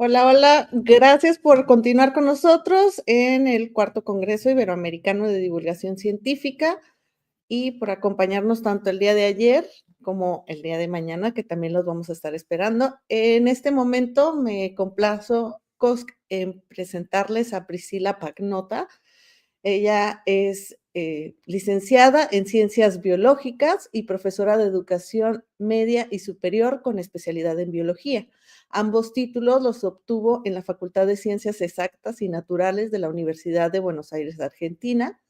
Hola, hola. Gracias por continuar con nosotros en el cuarto Congreso Iberoamericano de Divulgación Científica y por acompañarnos tanto el día de ayer como el día de mañana, que también los vamos a estar esperando. En este momento me complazo en presentarles a Priscila Pagnota. Ella es licenciada en Ciencias Biológicas y profesora de Educación Media y Superior con especialidad en Biología. Ambos títulos los obtuvo en la Facultad de Ciencias Exactas y Naturales de la Universidad de Buenos Aires, Argentina,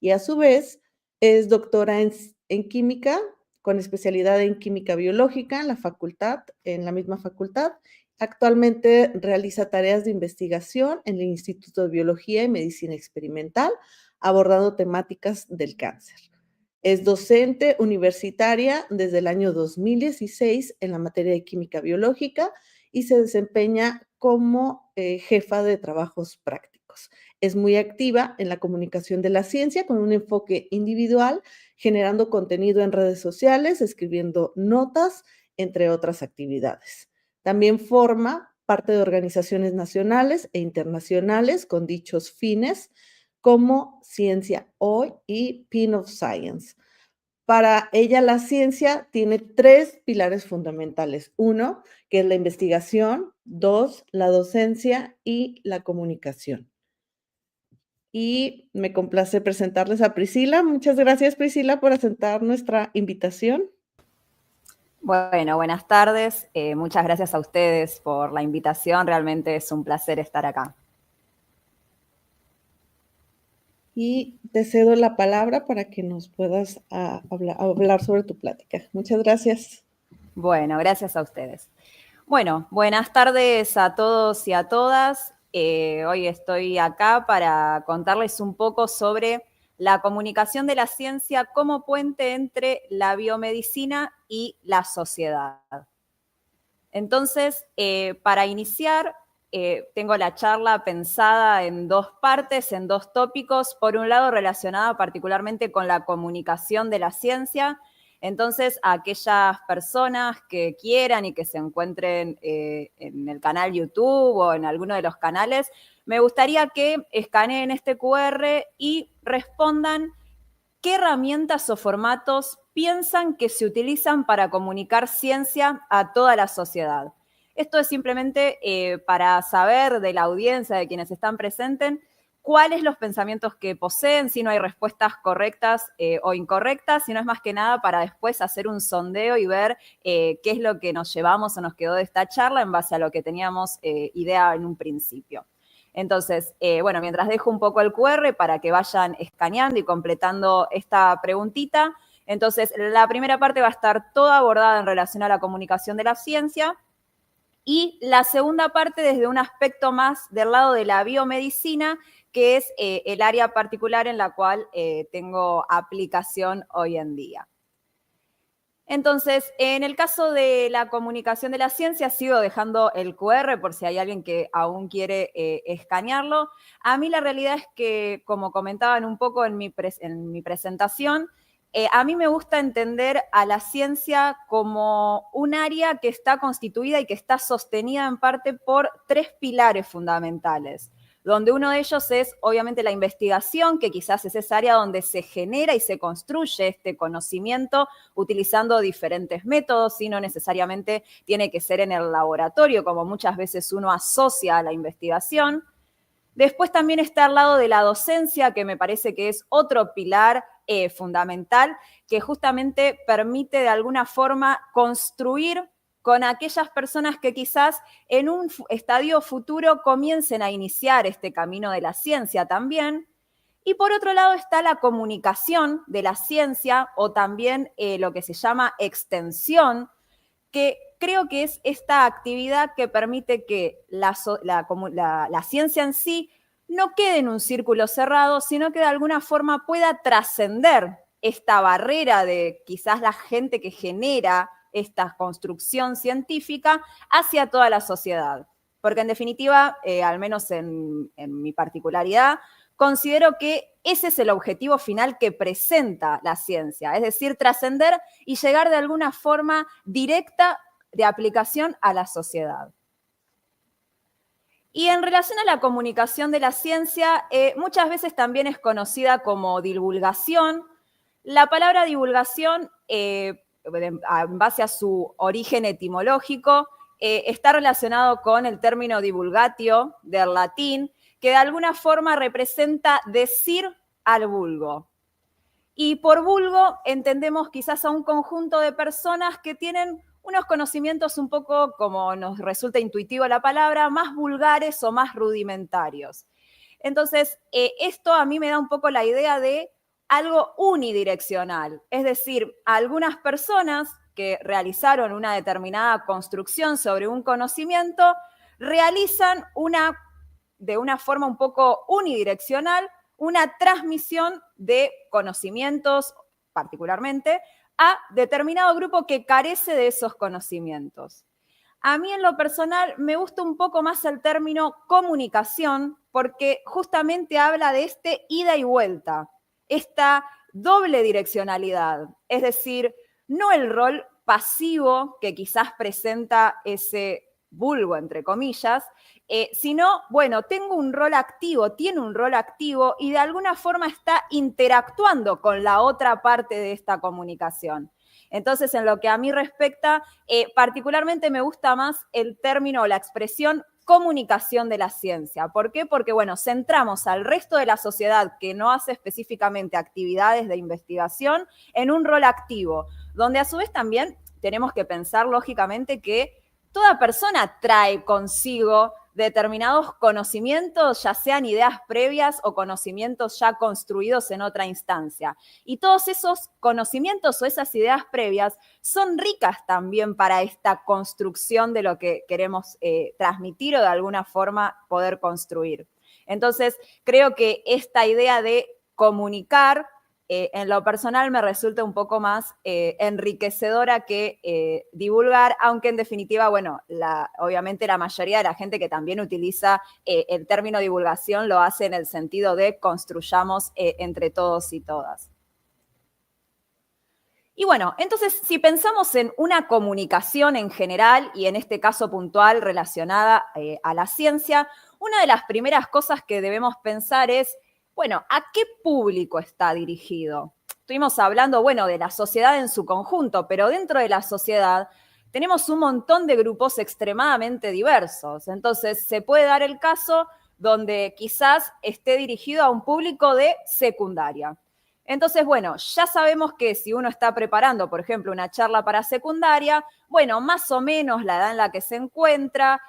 y a su vez es doctora en Química con especialidad en Química Biológica en la misma facultad. Actualmente realiza tareas de investigación en el Instituto de Biología y Medicina Experimental, abordando temáticas del cáncer. Es docente universitaria desde el año 2016 en la materia de química biológica y se desempeña como jefa de trabajos prácticos. Es muy activa en la comunicación de la ciencia con un enfoque individual, generando contenido en redes sociales, escribiendo notas, entre otras actividades. También forma parte de organizaciones nacionales e internacionales con dichos fines, como Ciencia Hoy y Pin of Science. Para ella, la ciencia tiene tres pilares fundamentales. Uno, que es la investigación. Dos, la docencia y la comunicación. Y me complace presentarles a Priscila. Muchas gracias, Priscila, por aceptar nuestra invitación. Bueno, buenas tardes. Muchas gracias a ustedes por la invitación. Realmente es un placer estar acá. Y te cedo la palabra para que nos puedas hablar sobre tu plática. Muchas gracias. Bueno, gracias a ustedes. Bueno, buenas tardes a todos y a todas. Hoy estoy acá para contarles un poco sobre la comunicación de la ciencia como puente entre la biomedicina y la sociedad. Entonces, para iniciar, tengo la charla pensada en dos partes, en dos tópicos. Por un lado, relacionada particularmente con la comunicación de la ciencia. Entonces, a aquellas personas que quieran y que se encuentren en el canal YouTube o en alguno de los canales, me gustaría que escaneen este QR y respondan qué herramientas o formatos piensan que se utilizan para comunicar ciencia a toda la sociedad. Esto es simplemente para saber de la audiencia, de quienes están presentes, cuáles los pensamientos que poseen, si no hay respuestas correctas o incorrectas, sino es más que nada para después hacer un sondeo y ver qué es lo que nos llevamos o nos quedó de esta charla en base a lo que teníamos idea en un principio. Entonces, bueno, mientras dejo un poco el QR para que vayan escaneando y completando esta preguntita, entonces la primera parte va a estar toda abordada en relación a la comunicación de la ciencia y la segunda parte desde un aspecto más del lado de la biomedicina, que es el área particular en la cual tengo aplicación hoy en día. Entonces, en el caso de la comunicación de la ciencia, sigo dejando el QR por si hay alguien que aún quiere escanearlo. A mí la realidad es que, como comentaban un poco en mi presentación, a mí me gusta entender a la ciencia como un área que está constituida y que está sostenida en parte por tres pilares fundamentales, donde uno de ellos es obviamente la investigación, que quizás es esa área donde se genera y se construye este conocimiento utilizando diferentes métodos, y no necesariamente tiene que ser en el laboratorio, como muchas veces uno asocia a la investigación. Después también está al lado de la docencia, que me parece que es otro pilar fundamental, que justamente permite de alguna forma construir con aquellas personas que quizás en un estadio futuro comiencen a iniciar este camino de la ciencia también. Y por otro lado está la comunicación de la ciencia o también lo que se llama extensión, que creo que es esta actividad que permite que la ciencia en sí no quede en un círculo cerrado, sino que de alguna forma pueda trascender esta barrera de quizás la gente que genera esta construcción científica hacia toda la sociedad. Porque en definitiva, al menos en mi particularidad, considero que ese es el objetivo final que presenta la ciencia, es decir, trascender y llegar de alguna forma directa de aplicación a la sociedad. Y en relación a la comunicación de la ciencia, muchas veces también es conocida como divulgación. La palabra divulgación, en base a su origen etimológico, está relacionado con el término divulgatio, del latín, que de alguna forma representa decir al vulgo. Y por vulgo entendemos quizás a un conjunto de personas que tienen unos conocimientos un poco, como nos resulta intuitivo la palabra, más vulgares o más rudimentarios. Entonces, esto a mí me da un poco la idea de algo unidireccional, es decir, algunas personas que realizaron una determinada construcción sobre un conocimiento realizan de una forma un poco unidireccional una transmisión de conocimientos, particularmente, a determinado grupo que carece de esos conocimientos. A mí en lo personal me gusta un poco más el término comunicación porque justamente habla de este ida y vuelta, esta doble direccionalidad, es decir, no el rol pasivo que quizás presenta ese vulgo, entre comillas, sino, bueno, tengo un rol activo, tiene un rol activo y de alguna forma está interactuando con la otra parte de esta comunicación. Entonces, en lo que a mí respecta, particularmente me gusta más el término o la expresión comunicación de la ciencia. ¿Por qué? Porque, bueno, centramos al resto de la sociedad que no hace específicamente actividades de investigación en un rol activo, donde a su vez también tenemos que pensar lógicamente que toda persona trae consigo determinados conocimientos, ya sean ideas previas o conocimientos ya construidos en otra instancia. Y todos esos conocimientos o esas ideas previas son ricas también para esta construcción de lo que queremos transmitir o de alguna forma poder construir. Entonces, creo que esta idea de comunicar en lo personal me resulta un poco más enriquecedora que divulgar, aunque en definitiva, bueno, obviamente la mayoría de la gente que también utiliza el término divulgación lo hace en el sentido de construyamos entre todos y todas. Y bueno, entonces si pensamos en una comunicación en general y en este caso puntual relacionada a la ciencia, una de las primeras cosas que debemos pensar es, bueno, ¿a qué público está dirigido? Estuvimos hablando, bueno, de la sociedad en su conjunto, pero dentro de la sociedad tenemos un montón de grupos extremadamente diversos. Entonces, se puede dar el caso donde quizás esté dirigido a un público de secundaria. Entonces, bueno, ya sabemos que si uno está preparando, por ejemplo, una charla para secundaria, bueno, más o menos la edad en la que se encuentra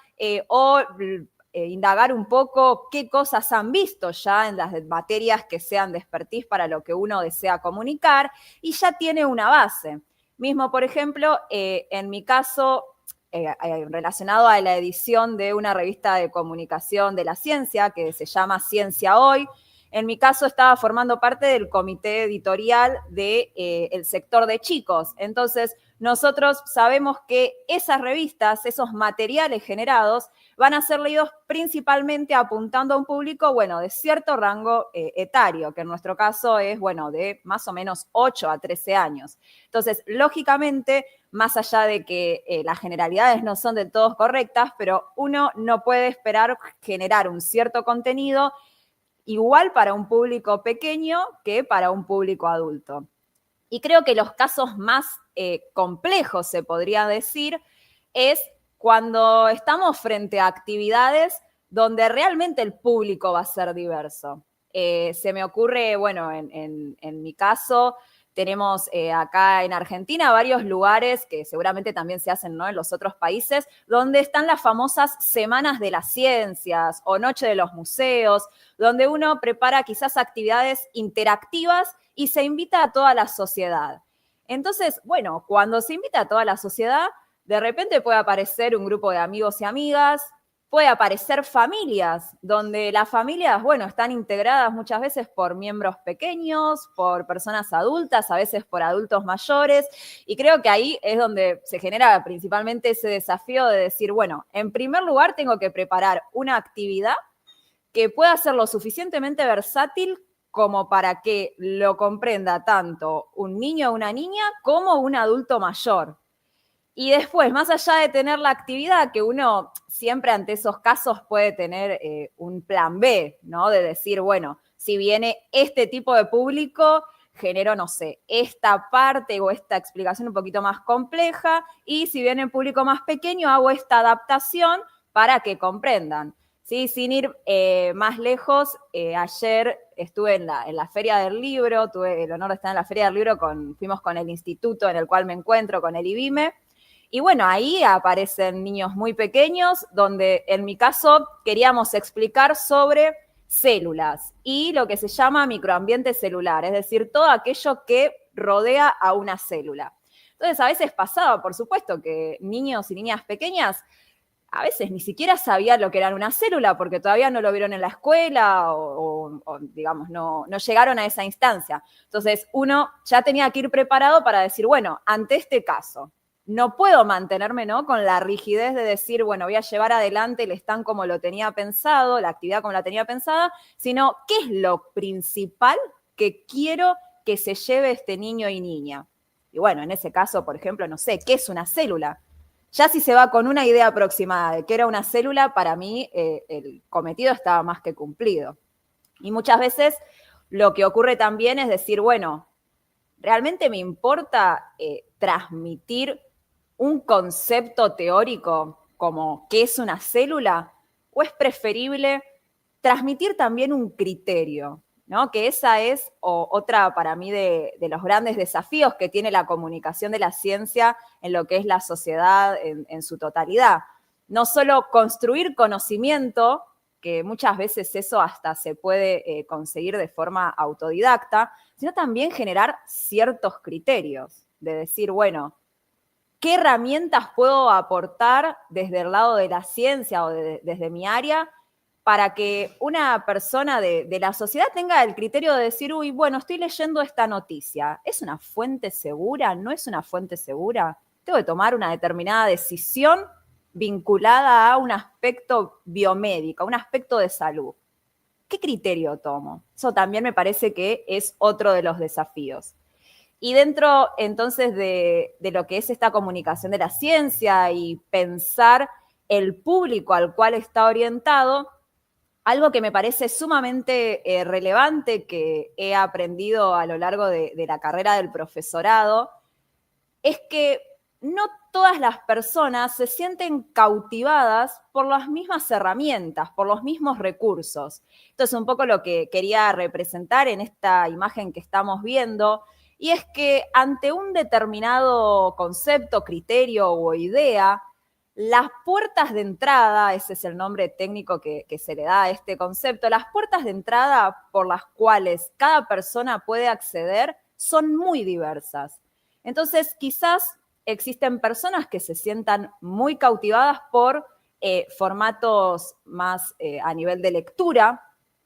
indagar un poco qué cosas han visto ya en las materias que sean de expertise para lo que uno desea comunicar y ya tiene una base. Mismo, por ejemplo, en mi caso, relacionado a la edición de una revista de comunicación de la ciencia que se llama Ciencia Hoy, en mi caso estaba formando parte del comité editorial del sector de chicos. Entonces, nosotros sabemos que esas revistas, esos materiales generados, van a ser leídos principalmente apuntando a un público, bueno, de cierto rango etario, que en nuestro caso es, bueno, de más o menos 8 a 13 años. Entonces, lógicamente, más allá de que las generalidades no son del todo correctas, pero uno no puede esperar generar un cierto contenido igual para un público pequeño que para un público adulto. Y creo que los casos más complejos, se podría decir, es cuando estamos frente a actividades donde realmente el público va a ser diverso. Se me ocurre, bueno, en mi caso, tenemos acá en Argentina varios lugares que seguramente también se hacen, ¿no?, en los otros países, donde están las famosas Semanas de las Ciencias o Noche de los Museos, donde uno prepara quizás actividades interactivas y se invita a toda la sociedad. Entonces, bueno, cuando se invita a toda la sociedad, de repente puede aparecer un grupo de amigos y amigas, puede aparecer familias, donde las familias, bueno, están integradas muchas veces por miembros pequeños, por personas adultas, a veces por adultos mayores, y creo que ahí es donde se genera principalmente ese desafío de decir, bueno, en primer lugar tengo que preparar una actividad que pueda ser lo suficientemente versátil como para que lo comprenda tanto un niño o una niña como un adulto mayor. Y después, más allá de tener la actividad que uno siempre ante esos casos puede tener un plan B, ¿no? De decir, bueno, si viene este tipo de público, genero, no sé, esta parte o esta explicación un poquito más compleja, y si viene un público más pequeño, hago esta adaptación para que comprendan. Sí, sin ir más lejos, ayer estuve en la Feria del Libro, tuve el honor de estar en la Feria del Libro, fuimos con el instituto en el cual me encuentro, con el IBIME, y bueno, ahí aparecen niños muy pequeños, donde en mi caso queríamos explicar sobre células y lo que se llama microambiente celular, es decir, todo aquello que rodea a una célula. Entonces, a veces pasaba, por supuesto, que niños y niñas pequeñas a veces ni siquiera sabían lo que era una célula porque todavía no lo vieron en la escuela o digamos, no llegaron a esa instancia. Entonces, uno ya tenía que ir preparado para decir, bueno, ante este caso, no puedo mantenerme, ¿no?, con la rigidez de decir, bueno, voy a llevar adelante el stand como lo tenía pensado, la actividad como la tenía pensada, sino qué es lo principal que quiero que se lleve este niño y niña. Y bueno, en ese caso, por ejemplo, no sé, ¿qué es una célula? Ya si se va con una idea aproximada de qué era una célula, para mí el cometido estaba más que cumplido. Y muchas veces lo que ocurre también es decir, bueno, ¿realmente me importa transmitir un concepto teórico como qué es una célula? ¿O es preferible transmitir también un criterio? ¿No? Que esa es otra para mí de los grandes desafíos que tiene la comunicación de la ciencia en lo que es la sociedad en su totalidad. No solo construir conocimiento, que muchas veces eso hasta se puede conseguir de forma autodidacta, sino también generar ciertos criterios, de decir, bueno, ¿qué herramientas puedo aportar desde el lado de la ciencia o desde mi área para que una persona de la sociedad tenga el criterio de decir, uy, bueno, estoy leyendo esta noticia, ¿es una fuente segura? ¿No es una fuente segura? Tengo que tomar una determinada decisión vinculada a un aspecto biomédico, a un aspecto de salud. ¿Qué criterio tomo? Eso también me parece que es otro de los desafíos. Y dentro, entonces, de lo que es esta comunicación de la ciencia y pensar el público al cual está orientado, algo que me parece sumamente relevante que he aprendido a lo largo de la carrera del profesorado es que no todas las personas se sienten cautivadas por las mismas herramientas, por los mismos recursos. Esto es un poco lo que quería representar en esta imagen que estamos viendo, y es que ante un determinado concepto, criterio o idea, las puertas de entrada, ese es el nombre técnico que se le da a este concepto, las puertas de entrada por las cuales cada persona puede acceder son muy diversas. Entonces, quizás existen personas que se sientan muy cautivadas por formatos más a nivel de lectura,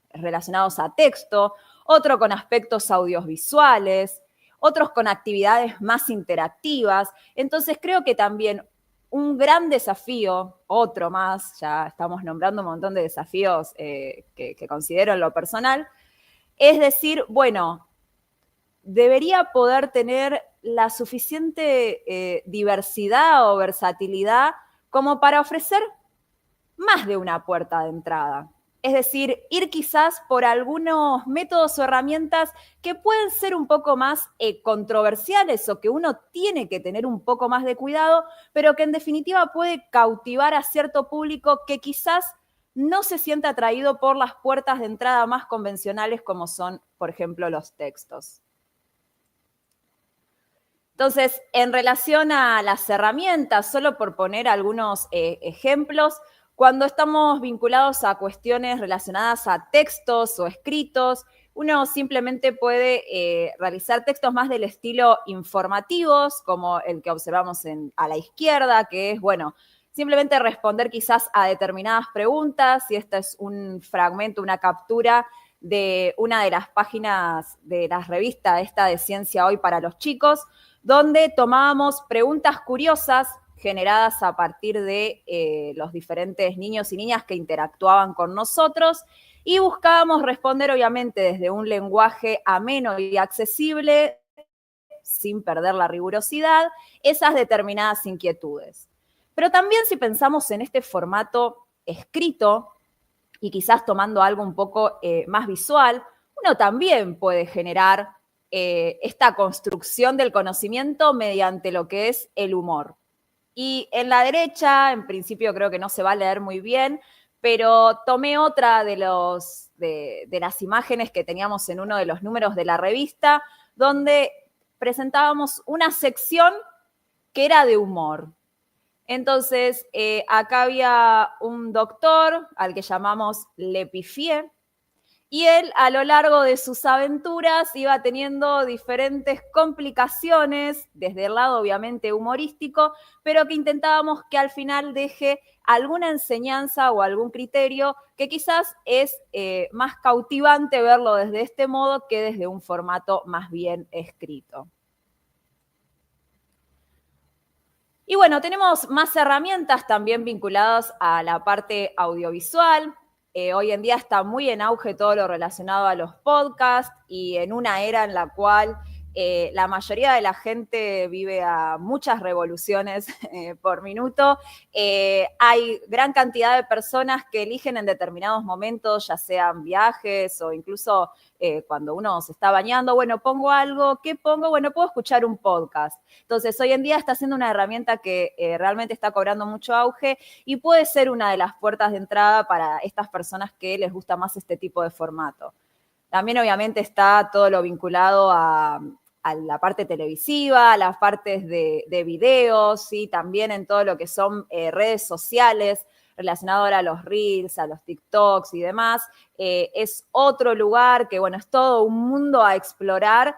relacionados a texto, otro con aspectos audiovisuales, otros con actividades más interactivas. Entonces, creo que también un gran desafío, otro más, ya estamos nombrando un montón de desafíos que considero en lo personal, es decir, bueno, debería poder tener la suficiente diversidad o versatilidad como para ofrecer más de una puerta de entrada. Es decir, ir quizás por algunos métodos o herramientas que pueden ser un poco más controversiales o que uno tiene que tener un poco más de cuidado, pero que en definitiva puede cautivar a cierto público que quizás no se sienta atraído por las puertas de entrada más convencionales como son, por ejemplo, los textos. Entonces, en relación a las herramientas, solo por poner algunos ejemplos, cuando estamos vinculados a cuestiones relacionadas a textos o escritos, uno simplemente puede realizar textos más del estilo informativos, como el que observamos a la izquierda, que es, bueno, simplemente responder quizás a determinadas preguntas, si este es un fragmento, una captura de una de las páginas de la revista esta de Ciencia Hoy para los chicos, donde tomábamos preguntas curiosas generadas a partir de los diferentes niños y niñas que interactuaban con nosotros y buscábamos responder, obviamente, desde un lenguaje ameno y accesible, sin perder la rigurosidad, esas determinadas inquietudes. Pero también si pensamos en este formato escrito y quizás tomando algo un poco más visual, uno también puede generar esta construcción del conocimiento mediante lo que es el humor. Y en la derecha, en principio creo que no se va a leer muy bien, pero tomé otra de las imágenes que teníamos en uno de los números de la revista, donde presentábamos una sección que era de humor. Entonces, acá había un doctor al que llamamos Le Pifié, y él, a lo largo de sus aventuras, iba teniendo diferentes complicaciones, desde el lado obviamente humorístico, pero que intentábamos que al final deje alguna enseñanza o algún criterio que quizás es más cautivante verlo desde este modo que desde un formato más bien escrito. Y bueno, tenemos más herramientas también vinculadas a la parte audiovisual. Hoy en día está muy en auge todo lo relacionado a los podcasts y en una era en la cual la mayoría de la gente vive a muchas revoluciones por minuto. Hay gran cantidad de personas que eligen en determinados momentos, ya sean viajes o incluso cuando uno se está bañando, bueno, pongo algo, ¿qué pongo? Bueno, puedo escuchar un podcast. Entonces, hoy en día está siendo una herramienta que realmente está cobrando mucho auge y puede ser una de las puertas de entrada para estas personas que les gusta más este tipo de formato. También, obviamente, está todo lo vinculado a la parte televisiva, a las partes de videos, ¿sí? También en todo lo que son redes sociales, relacionado ahora a los Reels, a los TikToks y demás. Es otro lugar que, bueno, es todo un mundo a explorar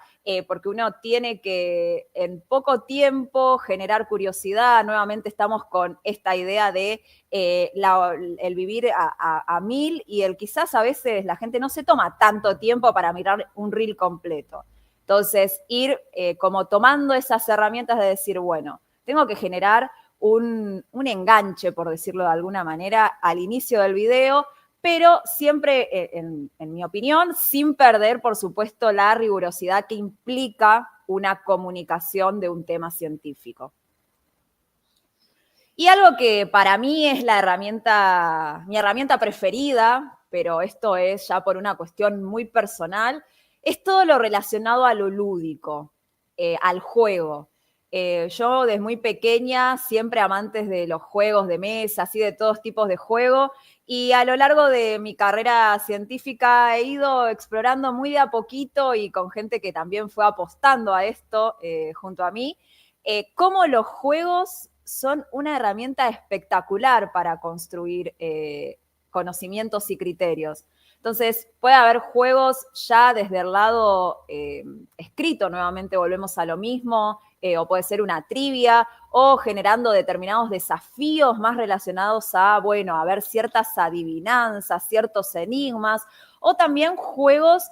porque uno tiene que en poco tiempo generar curiosidad. Nuevamente estamos con esta idea de el vivir a mil y el quizás a veces la gente no se toma tanto tiempo para mirar un reel completo. Entonces, ir como tomando esas herramientas de decir, bueno, tengo que generar un enganche, por decirlo de alguna manera, al inicio del video, pero siempre, en mi opinión, sin perder, por supuesto, la rigurosidad que implica una comunicación de un tema científico. Y algo que para mí es mi herramienta preferida, pero esto es ya por una cuestión muy personal, es todo lo relacionado a lo lúdico, al juego. Yo desde muy pequeña, siempre amantes de los juegos de mesa, así de todos tipos de juego, y a lo largo de mi carrera científica he ido explorando muy de a poquito y con gente que también fue apostando a esto junto a mí, cómo los juegos son una herramienta espectacular para construir conocimientos y criterios. Entonces, puede haber juegos ya desde el lado escrito, nuevamente volvemos a lo mismo, o puede ser una trivia, o generando determinados desafíos más relacionados a, bueno, a ver ciertas adivinanzas, ciertos enigmas, o también juegos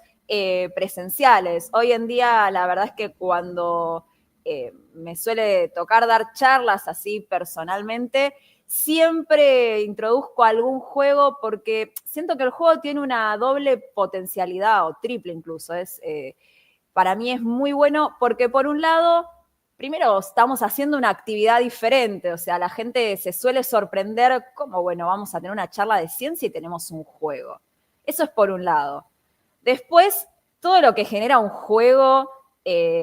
presenciales. Hoy en día, la verdad es que cuando me suele tocar dar charlas así personalmente, siempre introduzco algún juego porque siento que el juego tiene una doble potencialidad o triple incluso. Para mí es muy bueno porque por un lado, primero estamos haciendo una actividad diferente, o sea, la gente se suele sorprender como, bueno, vamos a tener una charla de ciencia y tenemos un juego. Eso es por un lado. Después, todo lo que genera un juego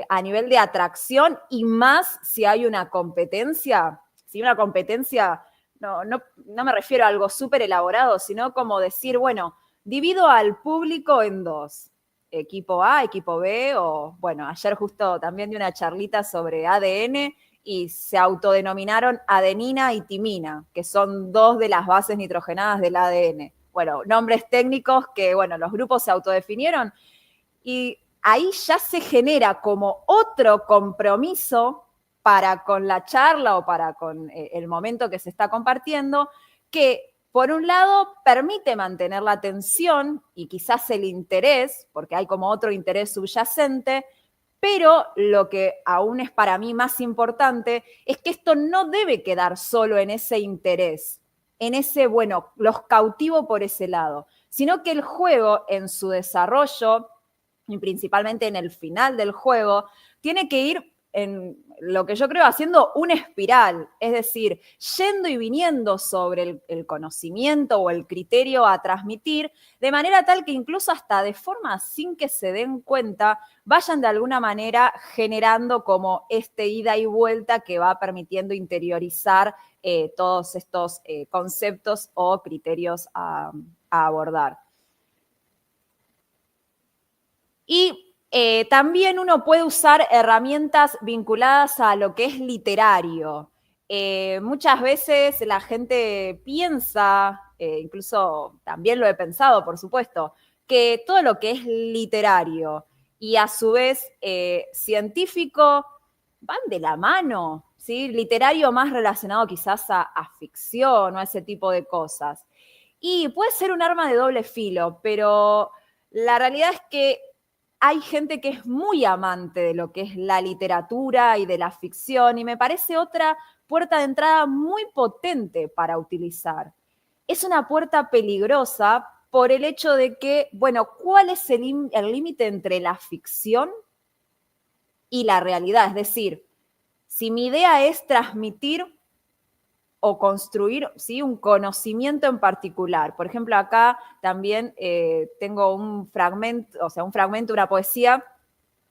a nivel de atracción y más si hay una competencia, si una competencia, no me refiero a algo súper elaborado, sino como decir, bueno, divido al público en dos, equipo A, equipo B, o bueno, ayer justo también di una charlita sobre ADN y se autodenominaron adenina y timina, que son dos de las bases nitrogenadas del ADN. Bueno, nombres técnicos que, bueno, los grupos se autodefinieron y ahí ya se genera como otro compromiso para con la charla o para con el momento que se está compartiendo, que por un lado permite mantener la atención y quizás el interés, porque hay como otro interés subyacente, pero lo que aún es para mí más importante es que esto no debe quedar solo en ese interés, en ese, bueno, los cautivo por ese lado, sino que el juego en su desarrollo y principalmente en el final del juego, tiene que ir en lo que yo creo haciendo una espiral, es decir, yendo y viniendo sobre el conocimiento o el criterio a transmitir, de manera tal que incluso hasta de forma sin que se den cuenta, vayan de alguna manera generando como este ida y vuelta que va permitiendo interiorizar todos estos conceptos o criterios a abordar. Y también uno puede usar herramientas vinculadas a lo que es literario. Muchas veces la gente piensa, incluso también lo he pensado, por supuesto, que todo lo que es literario y a su vez científico van de la mano, ¿sí? Literario más relacionado quizás a ficción o a ese tipo de cosas. Y puede ser un arma de doble filo, pero la realidad es que hay gente que es muy amante de lo que es la literatura y de la ficción, y me parece otra puerta de entrada muy potente para utilizar. Es una puerta peligrosa por el hecho de que, bueno, ¿cuál es el límite entre la ficción y la realidad? Es decir, si mi idea es transmitir o construir, ¿sí?, un conocimiento en particular. Por ejemplo, acá también tengo un fragmento, una poesía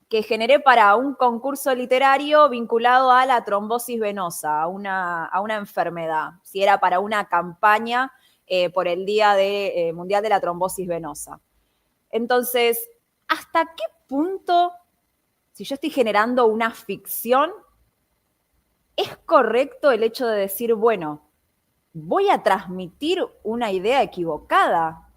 que generé para un concurso literario vinculado a la trombosis venosa, a una enfermedad. Si era para una campaña por el Día Mundial de la Trombosis Venosa. Entonces, ¿hasta qué punto, si yo estoy generando una ficción, es correcto el hecho de decir, bueno, voy a transmitir una idea equivocada?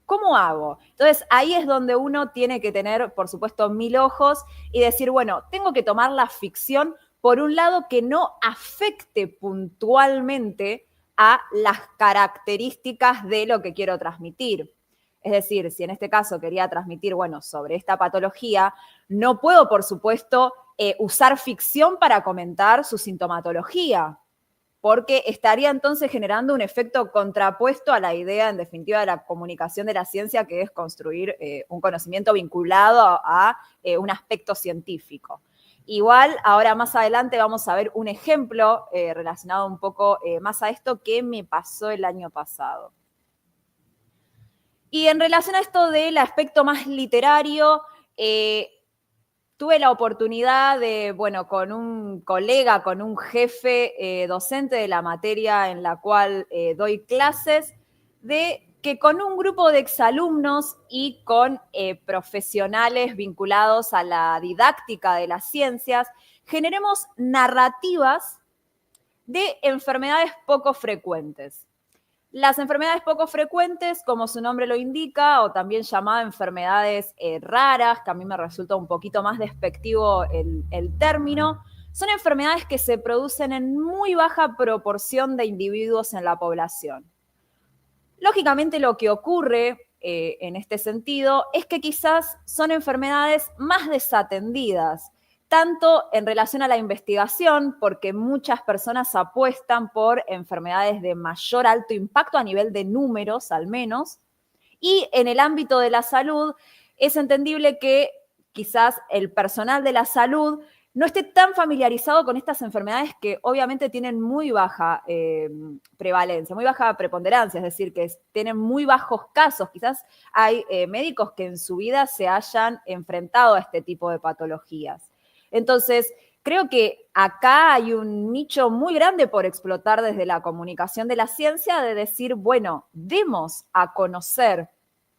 ¿Cómo hago? Entonces, ahí es donde uno tiene que tener, por supuesto, 1000 ojos y decir, bueno, tengo que tomar la ficción por un lado que no afecte puntualmente a las características de lo que quiero transmitir. Es decir, si en este caso quería transmitir, bueno, sobre esta patología, no puedo, por supuesto, usar ficción para comentar su sintomatología, porque estaría entonces generando un efecto contrapuesto a la idea, en definitiva, de la comunicación de la ciencia, que es construir un conocimiento vinculado a un aspecto científico. Igual, ahora más adelante vamos a ver un ejemplo relacionado un poco más a esto que me pasó el año pasado. Y en relación a esto del aspecto más literario, tuve la oportunidad de, bueno, con un colega, con un jefe docente de la materia en la cual doy clases, de que con un grupo de exalumnos y con profesionales vinculados a la didáctica de las ciencias, generemos narrativas de enfermedades poco frecuentes. Las enfermedades poco frecuentes, como su nombre lo indica, o también llamadas enfermedades raras, que a mí me resulta un poquito más despectivo el término, son enfermedades que se producen en muy baja proporción de individuos en la población. Lógicamente, lo que ocurre en este sentido es que quizás son enfermedades más desatendidas, tanto en relación a la investigación, porque muchas personas apuestan por enfermedades de mayor alto impacto a nivel de números, al menos, y en el ámbito de la salud es entendible que quizás el personal de la salud no esté tan familiarizado con estas enfermedades que obviamente tienen muy baja prevalencia, muy baja preponderancia, es decir, que tienen muy bajos casos. Quizás hay médicos que en su vida se hayan enfrentado a este tipo de patologías. Entonces, creo que acá hay un nicho muy grande por explotar desde la comunicación de la ciencia, de decir, bueno, demos a conocer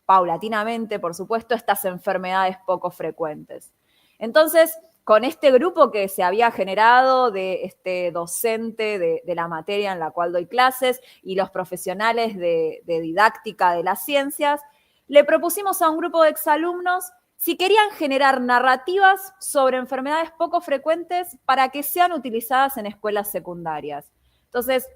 paulatinamente, por supuesto, estas enfermedades poco frecuentes. Entonces, con este grupo que se había generado de este docente de la materia en la cual doy clases y los profesionales de didáctica de las ciencias, le propusimos a un grupo de exalumnos si querían generar narrativas sobre enfermedades poco frecuentes para que sean utilizadas en escuelas secundarias. Entonces,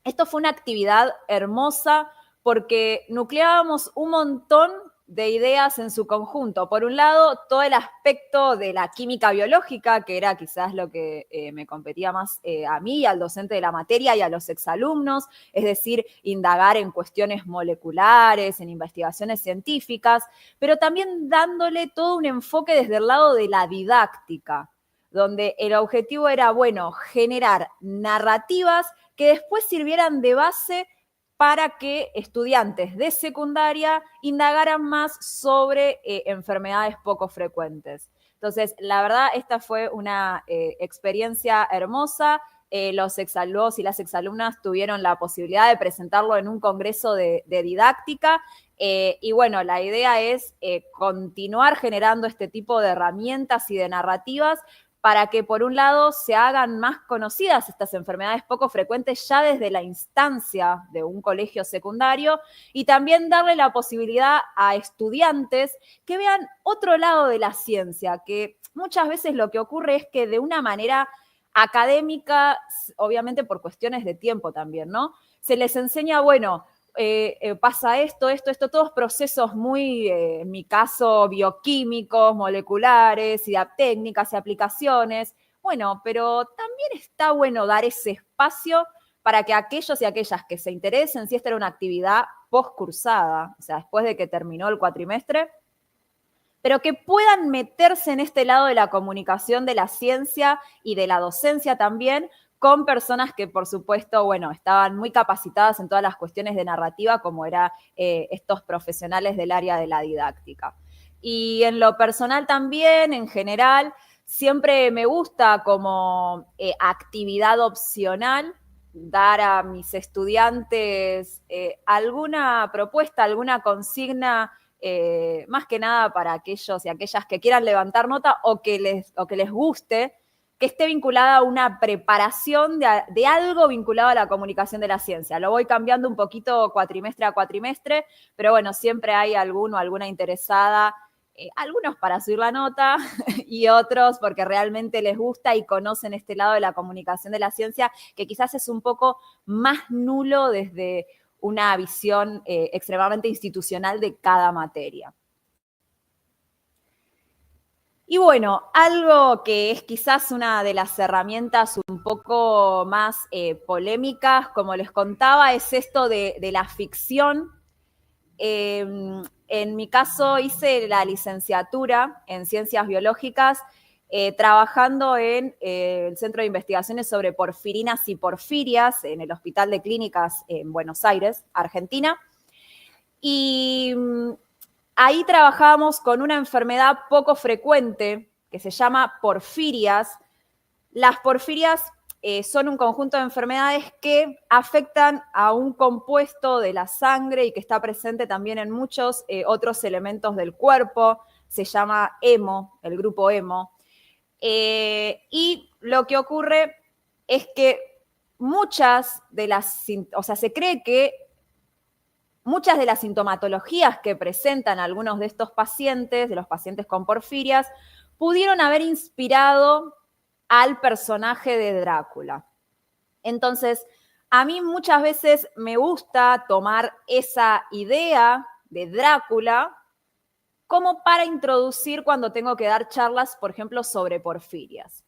esto fue una actividad hermosa porque nucleábamos un montón de ideas en su conjunto. Por un lado, todo el aspecto de la química biológica, que era quizás lo que me competía más a mí, al docente de la materia y a los exalumnos, es decir, indagar en cuestiones moleculares, en investigaciones científicas, pero también dándole todo un enfoque desde el lado de la didáctica, donde el objetivo era, bueno, generar narrativas que después sirvieran de base para que estudiantes de secundaria indagaran más sobre enfermedades poco frecuentes. Entonces, la verdad, esta fue una experiencia hermosa. Los exalumnos y las exalumnas tuvieron la posibilidad de presentarlo en un congreso de didáctica. Y bueno, la idea es continuar generando este tipo de herramientas y de narrativas para que, por un lado, se hagan más conocidas estas enfermedades poco frecuentes ya desde la instancia de un colegio secundario, y también darle la posibilidad a estudiantes que vean otro lado de la ciencia, que muchas veces lo que ocurre es que de una manera académica, obviamente por cuestiones de tiempo también, ¿no? Se les enseña, bueno, pasa esto, todos procesos muy, en mi caso, bioquímicos, moleculares, y técnicas y aplicaciones. Bueno, pero también está bueno dar ese espacio para que aquellos y aquellas que se interesen, si esta era una actividad postcursada, o sea, después de que terminó el cuatrimestre, pero que puedan meterse en este lado de la comunicación de la ciencia y de la docencia también, con personas que, por supuesto, bueno, estaban muy capacitadas en todas las cuestiones de narrativa, como eran estos profesionales del área de la didáctica. Y en lo personal también, en general, siempre me gusta como actividad opcional dar a mis estudiantes alguna propuesta, alguna consigna, más que nada para aquellos y aquellas que quieran levantar nota o que les guste, que esté vinculada a una preparación de algo vinculado a la comunicación de la ciencia. Lo voy cambiando un poquito cuatrimestre a cuatrimestre, pero bueno, siempre hay alguno, alguna interesada, algunos para subir la nota y otros porque realmente les gusta y conocen este lado de la comunicación de la ciencia, que quizás es un poco más nulo desde una visión extremadamente institucional de cada materia. Y bueno, algo que es quizás una de las herramientas un poco más polémicas, como les contaba, es esto de la ficción. En mi caso hice la licenciatura en Ciencias Biológicas, trabajando en el Centro de Investigaciones sobre Porfirinas y Porfirias en el Hospital de Clínicas en Buenos Aires, Argentina. Y ahí trabajábamos con una enfermedad poco frecuente que se llama porfirias. Las porfirias son un conjunto de enfermedades que afectan a un compuesto de la sangre y que está presente también en muchos otros elementos del cuerpo. Se llama hemo, el grupo hemo. Y lo que ocurre es que se cree que muchas de las sintomatologías que presentan algunos de estos pacientes, de los pacientes con porfirias, pudieron haber inspirado al personaje de Drácula. Entonces, a mí muchas veces me gusta tomar esa idea de Drácula como para introducir cuando tengo que dar charlas, por ejemplo, sobre porfirias.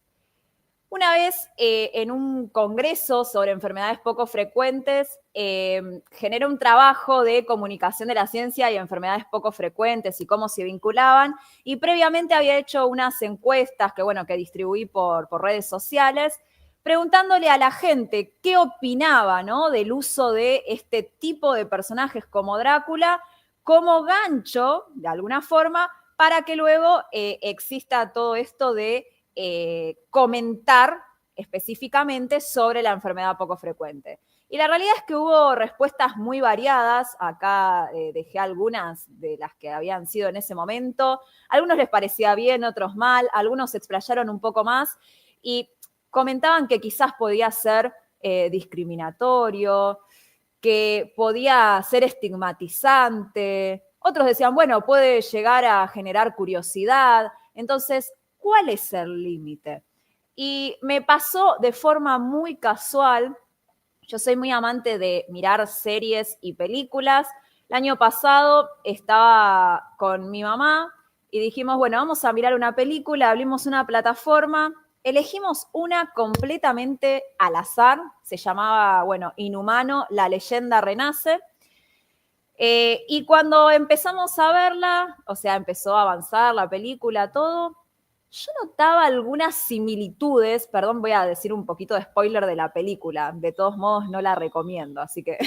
Una vez en un congreso sobre enfermedades poco frecuentes, generé un trabajo de comunicación de la ciencia y enfermedades poco frecuentes y cómo se vinculaban, y previamente había hecho unas encuestas que distribuí por redes sociales, preguntándole a la gente qué opinaba, ¿no?, del uso de este tipo de personajes como Drácula como gancho, de alguna forma, para que luego exista todo esto de comentar específicamente sobre la enfermedad poco frecuente. Y la realidad es que hubo respuestas muy variadas. Acá dejé algunas de las que habían sido en ese momento. A algunos les parecía bien, otros mal. Algunos se explayaron un poco más y comentaban que quizás podía ser discriminatorio, que podía ser estigmatizante. Otros decían, bueno, puede llegar a generar curiosidad. Entonces, ¿cuál es el límite? Y me pasó de forma muy casual. Yo soy muy amante de mirar series y películas. El año pasado estaba con mi mamá y dijimos, bueno, vamos a mirar una película, abrimos una plataforma, elegimos una completamente al azar, se llamaba, Inhumano, la leyenda renace. Y cuando empezamos a verla, o sea, empezó a avanzar la película, todo, yo notaba algunas similitudes, perdón, voy a decir un poquito de spoiler de la película, de todos modos no la recomiendo, así que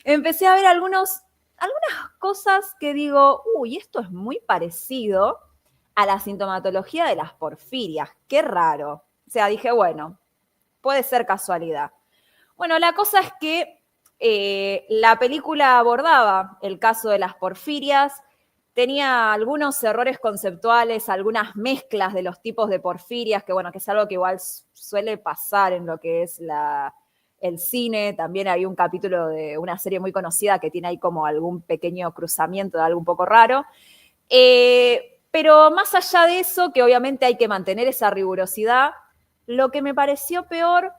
empecé a ver algunas cosas que digo, uy, esto es muy parecido a la sintomatología de las porfirias, qué raro. O sea, dije, bueno, puede ser casualidad. Bueno, la cosa es que la película abordaba el caso de las porfirias, tenía algunos errores conceptuales, algunas mezclas de los tipos de porfirias, que bueno, que es algo que igual suele pasar en lo que es el cine. También hay un capítulo de una serie muy conocida que tiene ahí como algún pequeño cruzamiento de algo un poco raro. Pero más allá de eso, que obviamente hay que mantener esa rigurosidad, lo que me pareció peor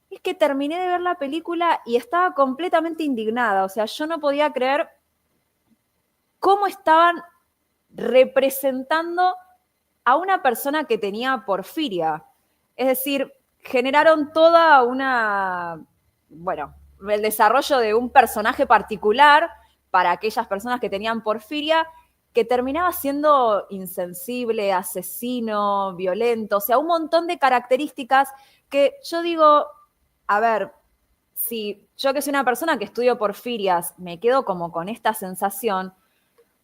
es que terminé de ver la película y estaba completamente indignada. O sea, yo no podía creer cómo estaban representando a una persona que tenía porfiria. Es decir, generaron toda el desarrollo de un personaje particular para aquellas personas que tenían porfiria, que terminaba siendo insensible, asesino, violento, o sea, un montón de características que yo digo, a ver, si yo que soy una persona que estudio porfirias, me quedo como con esta sensación,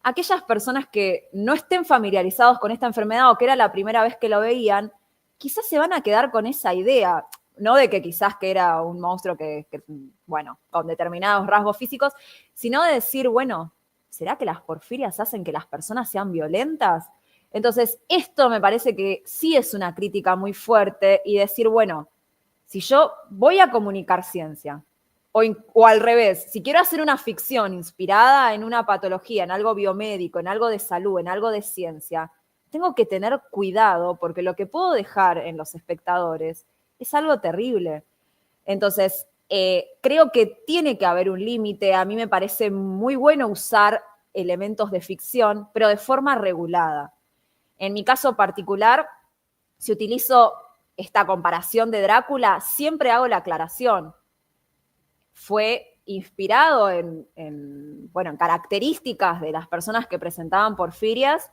aquellas personas que no estén familiarizados con esta enfermedad o que era la primera vez que lo veían, quizás se van a quedar con esa idea, no de que quizás que era un monstruo bueno, con determinados rasgos físicos, sino de decir, bueno, ¿será que las porfirias hacen que las personas sean violentas? Entonces, esto me parece que sí es una crítica muy fuerte y decir, bueno, si yo voy a comunicar ciencia, o al revés, si quiero hacer una ficción inspirada en una patología, en algo biomédico, en algo de salud, en algo de ciencia, tengo que tener cuidado porque lo que puedo dejar en los espectadores es algo terrible. Entonces, creo que tiene que haber un límite. A mí me parece muy bueno usar elementos de ficción, pero de forma regulada. En mi caso particular, si utilizo esta comparación de Drácula, siempre hago la aclaración. Fue inspirado en características de las personas que presentaban porfirias,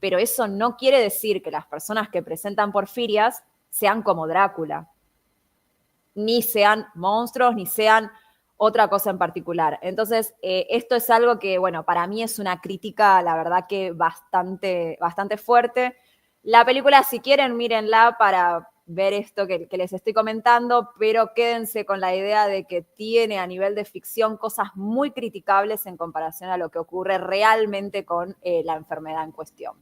pero eso no quiere decir que las personas que presentan porfirias sean como Drácula, ni sean monstruos, ni sean otra cosa en particular. Entonces, esto es algo que, bueno, para mí es una crítica, la verdad que bastante, bastante fuerte. La película, si quieren, mírenla para ver esto que les estoy comentando, pero quédense con la idea de que tiene a nivel de ficción cosas muy criticables en comparación a lo que ocurre realmente con la enfermedad en cuestión.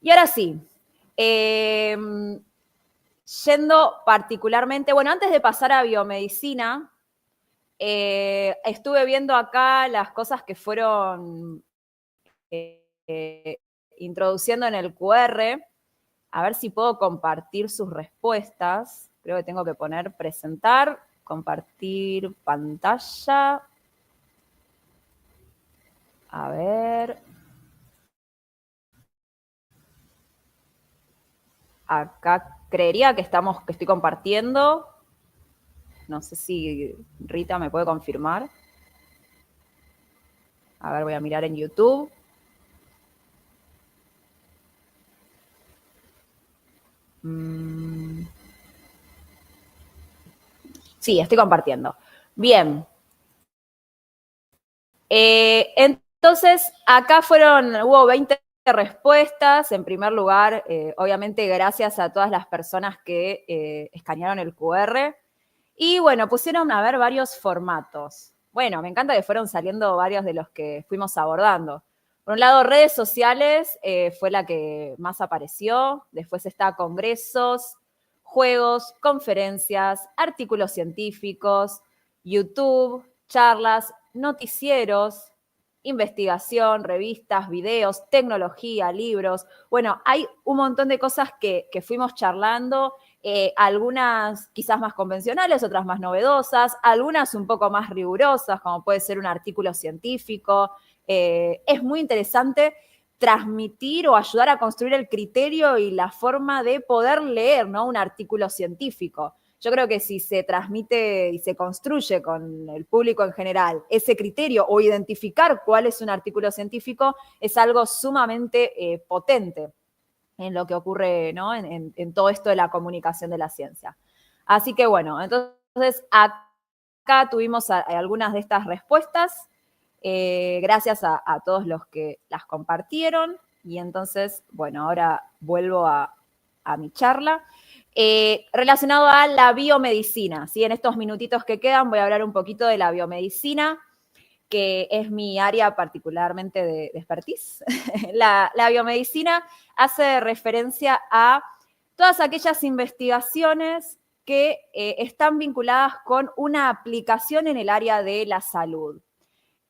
Y ahora sí, yendo particularmente, bueno, antes de pasar a biomedicina, estuve viendo acá las cosas que fueron introduciendo en el QR, a ver si puedo compartir sus respuestas. Creo que tengo que poner presentar, compartir pantalla. A ver. Acá creería que estoy compartiendo. No sé si Rita me puede confirmar. A ver, voy a mirar en YouTube. Sí, estoy compartiendo. Bien. Entonces, acá hubo 20 respuestas. En primer lugar, obviamente gracias a todas las personas que escanearon el QR. Y bueno, pusieron a ver varios formatos. Bueno, me encanta que fueron saliendo varios de los que fuimos abordando. Por un lado, redes sociales fue la que más apareció. Después está congresos, juegos, conferencias, artículos científicos, YouTube, charlas, noticieros, investigación, revistas, videos, tecnología, libros. Bueno, hay un montón de cosas que fuimos charlando, algunas quizás más convencionales, otras más novedosas, algunas un poco más rigurosas, como puede ser un artículo científico. Es muy interesante transmitir o ayudar a construir el criterio y la forma de poder leer, ¿no?, un artículo científico. Yo creo que si se transmite y se construye con el público en general ese criterio o identificar cuál es un artículo científico, es algo sumamente potente en lo que ocurre, ¿no? en todo esto de la comunicación de la ciencia. Así que bueno, entonces acá tuvimos algunas de estas respuestas, gracias a todos los que las compartieron. Y entonces, bueno, ahora vuelvo a mi charla. Relacionado a la biomedicina, ¿sí? En estos minutitos que quedan voy a hablar un poquito de la biomedicina, que es mi área particularmente de expertise. La biomedicina hace referencia a todas aquellas investigaciones que están vinculadas con una aplicación en el área de la salud.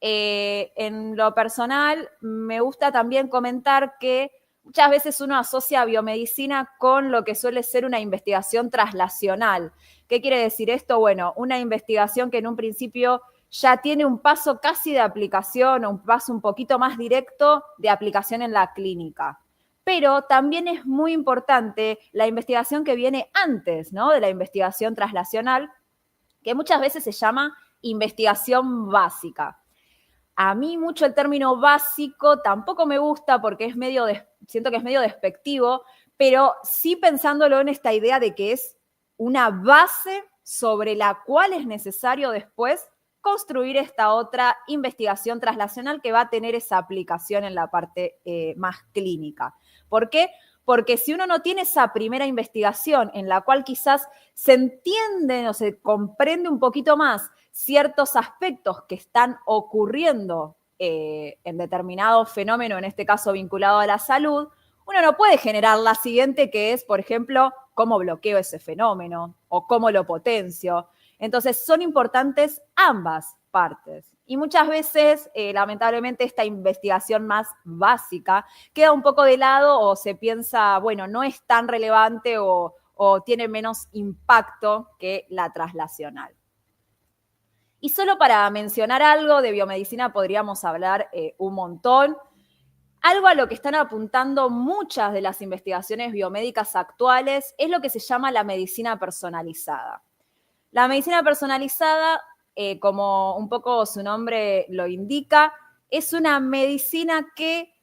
En lo personal, me gusta también comentar que muchas veces uno asocia biomedicina con lo que suele ser una investigación traslacional. ¿Qué quiere decir esto? Bueno, una investigación que en un principio ya tiene un paso casi de aplicación, o un paso un poquito más directo de aplicación en la clínica. Pero también es muy importante la investigación que viene antes, ¿no? De la investigación traslacional, que muchas veces se llama investigación básica. A mí mucho el término básico tampoco me gusta porque siento que es medio despectivo, pero sí pensándolo en esta idea de que es una base sobre la cual es necesario después construir esta otra investigación traslacional que va a tener esa aplicación en la parte más clínica. ¿Por qué? Porque si uno no tiene esa primera investigación en la cual quizás se entiende o se comprende un poquito más ciertos aspectos que están ocurriendo en determinado fenómeno, en este caso vinculado a la salud, uno no puede generar la siguiente, que es, por ejemplo, cómo bloqueo ese fenómeno o cómo lo potencio. Entonces, son importantes ambas partes. Y muchas veces, lamentablemente, esta investigación más básica queda un poco de lado o se piensa, bueno, no es tan relevante o tiene menos impacto que la traslacional. Y solo para mencionar algo de biomedicina podríamos hablar un montón. Algo a lo que están apuntando muchas de las investigaciones biomédicas actuales es lo que se llama la medicina personalizada. La medicina personalizada, como un poco su nombre lo indica, es una medicina que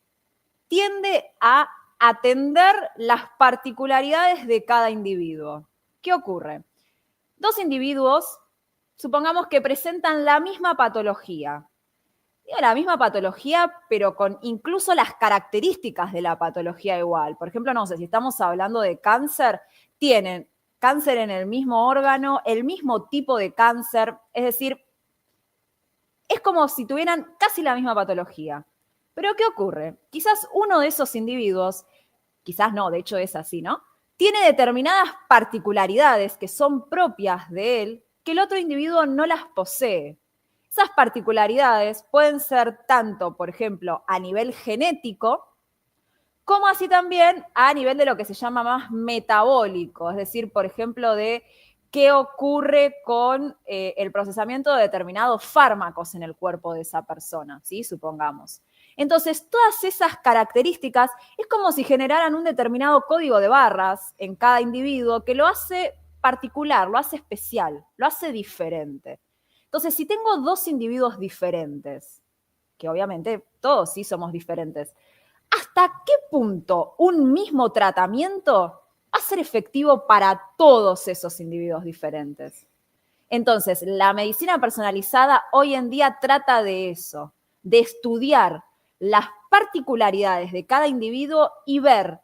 tiende a atender las particularidades de cada individuo. ¿Qué ocurre? Dos individuos, supongamos que presentan la misma patología. Digo, la misma patología, pero con incluso las características de la patología igual. Por ejemplo, no sé, si estamos hablando de cáncer, tienen cáncer en el mismo órgano, el mismo tipo de cáncer, es decir, es como si tuvieran casi la misma patología. Pero ¿qué ocurre? Quizás uno de esos individuos, quizás no, de hecho es así, ¿no? Tiene determinadas particularidades que son propias de él, que el otro individuo no las posee. Esas particularidades pueden ser tanto, por ejemplo, a nivel genético, como así también a nivel de lo que se llama más metabólico, es decir, por ejemplo, de qué ocurre con el procesamiento de determinados fármacos en el cuerpo de esa persona, ¿sí? Supongamos. Entonces, todas esas características es como si generaran un determinado código de barras en cada individuo que lo hace particular, lo hace especial, lo hace diferente. Entonces, si tengo dos individuos diferentes, que obviamente todos sí somos diferentes, ¿hasta qué punto un mismo tratamiento va a ser efectivo para todos esos individuos diferentes? Entonces, la medicina personalizada hoy en día trata de eso, de estudiar las particularidades de cada individuo y ver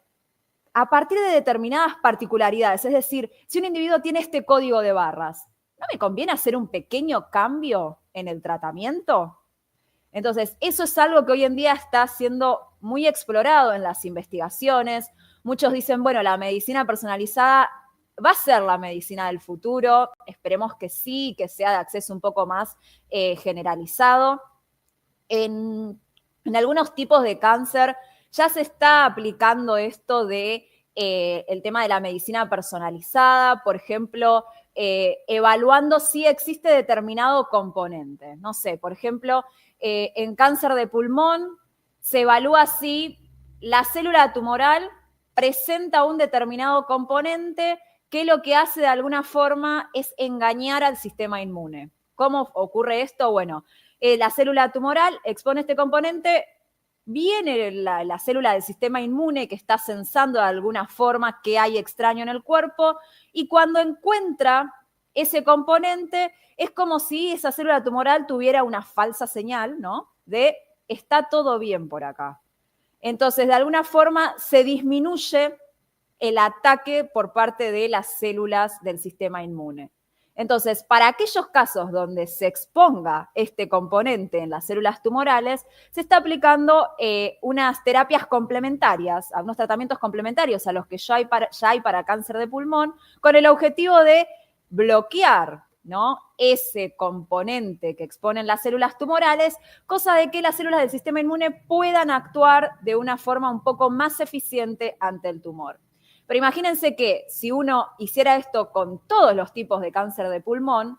a partir de determinadas particularidades, es decir, si un individuo tiene este código de barras, ¿no me conviene hacer un pequeño cambio en el tratamiento? Entonces, eso es algo que hoy en día está siendo muy explorado en las investigaciones. Muchos dicen, bueno, la medicina personalizada va a ser la medicina del futuro. Esperemos que sí, que sea de acceso un poco más generalizado. En algunos tipos de cáncer ya se está aplicando esto de el tema de la medicina personalizada, por ejemplo, evaluando si existe determinado componente. No sé, por ejemplo, en cáncer de pulmón se evalúa si la célula tumoral presenta un determinado componente que lo que hace de alguna forma es engañar al sistema inmune. ¿Cómo ocurre esto? Bueno, la célula tumoral expone este componente, viene la célula del sistema inmune que está sensando de alguna forma qué hay extraño en el cuerpo, y cuando encuentra ese componente, es como si esa célula tumoral tuviera una falsa señal, ¿no? De está todo bien por acá. Entonces, de alguna forma, se disminuye el ataque por parte de las células del sistema inmune. Entonces, para aquellos casos donde se exponga este componente en las células tumorales, se está aplicando unas terapias complementarias, unos tratamientos complementarios a los que ya hay para cáncer de pulmón, con el objetivo de bloquear, ¿no?, ese componente que exponen las células tumorales, cosa de que las células del sistema inmune puedan actuar de una forma un poco más eficiente ante el tumor. Pero imagínense que si uno hiciera esto con todos los tipos de cáncer de pulmón,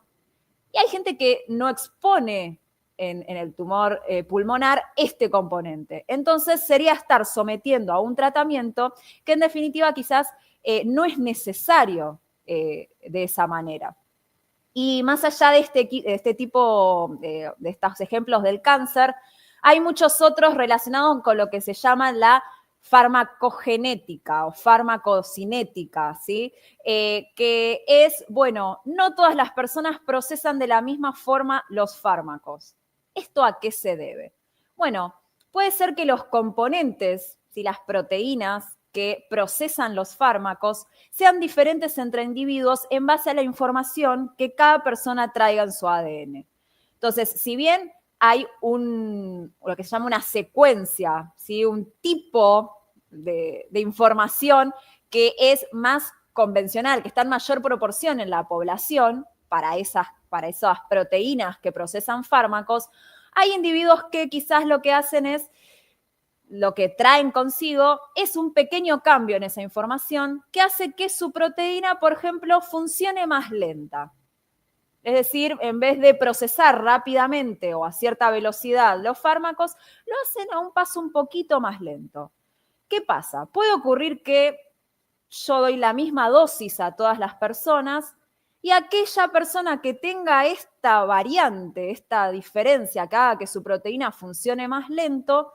y hay gente que no expone en el tumor pulmonar este componente. Entonces sería estar sometiendo a un tratamiento que en definitiva quizás no es necesario de esa manera. Y más allá de este tipo de estos ejemplos del cáncer, hay muchos otros relacionados con lo que se llama la farmacogenética o farmacocinética, ¿sí? Que es, bueno, no todas las personas procesan de la misma forma los fármacos. ¿Esto a qué se debe? Bueno, puede ser que los componentes, ¿sí?, las proteínas que procesan los fármacos sean diferentes entre individuos en base a la información que cada persona traiga en su ADN. Entonces, si bien hay lo que se llama una secuencia, ¿sí?, un tipo de información que es más convencional, que está en mayor proporción en la población para esas proteínas que procesan fármacos, hay individuos que quizás lo que hacen es, lo que traen consigo es un pequeño cambio en esa información que hace que su proteína, por ejemplo, funcione más lenta. Es decir, en vez de procesar rápidamente o a cierta velocidad los fármacos, lo hacen a un paso un poquito más lento. ¿Qué pasa? Puede ocurrir que yo doy la misma dosis a todas las personas y aquella persona que tenga esta variante, esta diferencia que haga que su proteína funcione más lento,